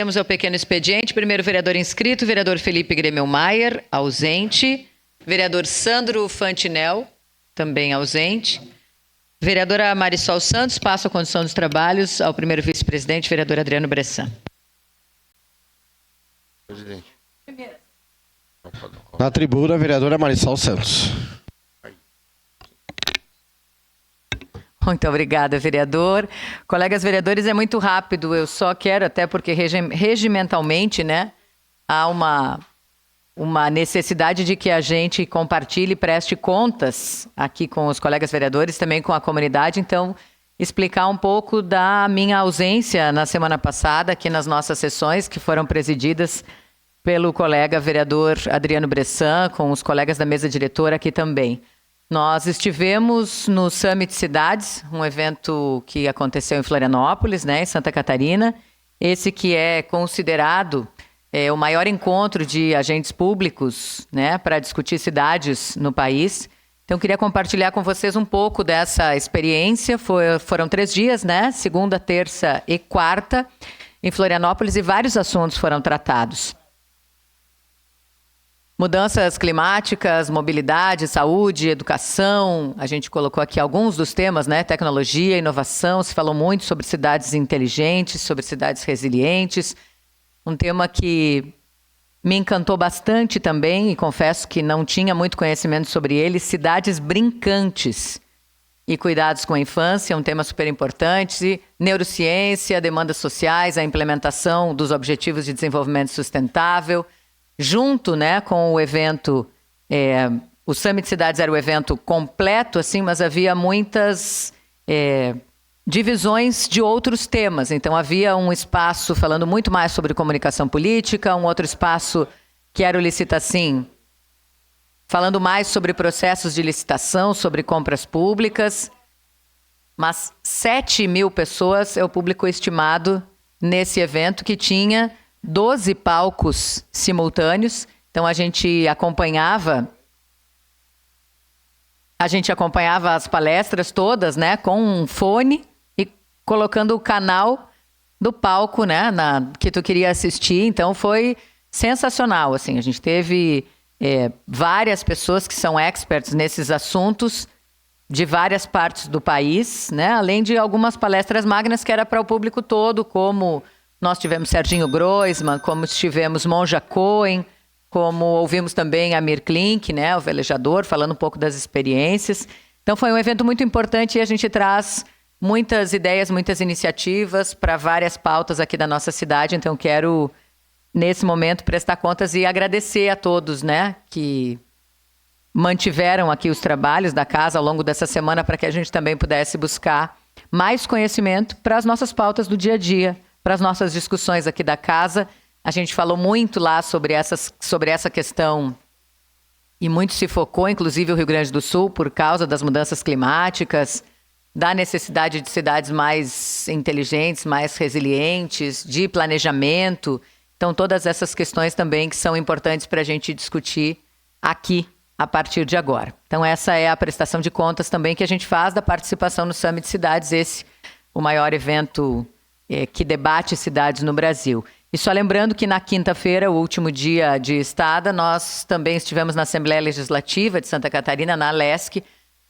Temos o pequeno expediente. Primeiro vereador inscrito, vereador Felipe Gremelmaier, ausente. Vereador Sandro Fantinel, também ausente. Vereadora Marisol Santos, passo a condução dos trabalhos ao primeiro vice-presidente, vereador Adriano Bressan. Presidente. Na tribuna, vereadora Marisol Santos. Muito obrigada, vereador. Colegas vereadores, é muito rápido. Eu só quero, até porque regimentalmente, né, há uma necessidade de que a gente compartilhe e preste contas aqui com os colegas vereadores, também com a comunidade. Então, explicar um pouco da minha ausência na semana passada, aqui nas nossas sessões, que foram presididas pelo colega vereador Adriano Bressan, com os colegas da mesa diretora aqui também. Nós estivemos no Summit Cidades, um evento que aconteceu em Florianópolis, né, em Santa Catarina. Esse que é considerado o maior encontro de agentes públicos, né, para discutir cidades no país. Então, queria compartilhar com vocês um pouco dessa experiência. Foram 3 dias, né, segunda, terça e quarta, em Florianópolis, e vários assuntos foram tratados. Mudanças climáticas, mobilidade, saúde, educação. A gente colocou aqui alguns dos temas, né? Tecnologia, inovação. Se falou muito sobre cidades inteligentes, sobre cidades resilientes. Um tema que me encantou bastante também, e confesso que não tinha muito conhecimento sobre ele, cidades brincantes e cuidados com a infância, um tema super importante. Neurociência, demandas sociais, a implementação dos Objetivos de Desenvolvimento Sustentável. Junto, né, com o evento, o Summit Cidades era o evento completo, assim, mas havia muitas divisões de outros temas. Então, havia um espaço falando muito mais sobre comunicação política, um outro espaço que era o Licitacim, falando mais sobre processos de licitação, sobre compras públicas. Mas 7.000 pessoas é o público estimado nesse evento, que tinha 12 palcos simultâneos. Então a gente acompanhava as palestras todas, né, com um fone e colocando o canal do palco, né, que tu queria assistir. Então foi sensacional, assim. A gente teve várias pessoas que são experts nesses assuntos de várias partes do país, né, além de algumas palestras magnas que era para o público todo, como nós tivemos Serginho Groisman, como tivemos Monja Cohen, como ouvimos também Amir Klink, né, o velejador, falando um pouco das experiências. Então foi um evento muito importante e a gente traz muitas ideias, muitas iniciativas para várias pautas aqui da nossa cidade. Então quero, nesse momento, prestar contas e agradecer a todos, né, que mantiveram aqui os trabalhos da casa ao longo dessa semana, para que a gente também pudesse buscar mais conhecimento para as nossas pautas do dia a dia, para as nossas discussões aqui da casa. A gente falou muito lá sobre essa questão, e muito se focou, inclusive o Rio Grande do Sul, por causa das mudanças climáticas, da necessidade de cidades mais inteligentes, mais resilientes, de planejamento. Então, todas essas questões também que são importantes para a gente discutir aqui a partir de agora. Então, essa é a prestação de contas também que a gente faz da participação no Summit Cidades, esse o maior evento que debate cidades no Brasil. E só lembrando que na quinta-feira, o último dia de estada, nós também estivemos na Assembleia Legislativa de Santa Catarina, na ALESC,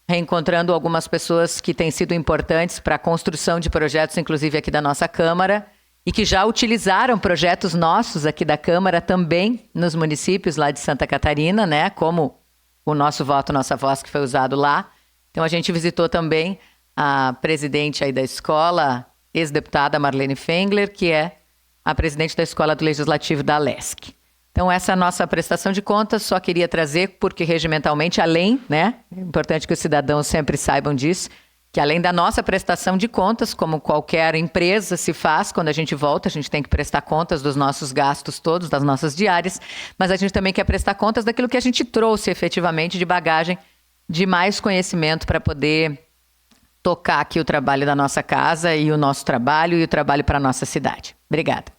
reencontrando algumas pessoas que têm sido importantes para a construção de projetos, inclusive aqui da nossa Câmara, e que já utilizaram projetos nossos aqui da Câmara também nos municípios lá de Santa Catarina, né? Como o Nosso Voto, Nossa Voz, que foi usado lá. Então a gente visitou também a presidente aí da escola, ex-deputada Marlene Fengler, que é a presidente da Escola do Legislativo da ALESC. Então, essa é a nossa prestação de contas. Só queria trazer, porque regimentalmente, além, né, é importante que os cidadãos sempre saibam disso, que além da nossa prestação de contas, como qualquer empresa se faz, quando a gente volta, a gente tem que prestar contas dos nossos gastos todos, das nossas diárias, mas a gente também quer prestar contas daquilo que a gente trouxe efetivamente de bagagem, de mais conhecimento para poder tocar aqui o trabalho da nossa casa e o nosso trabalho e o trabalho para a nossa cidade. Obrigada.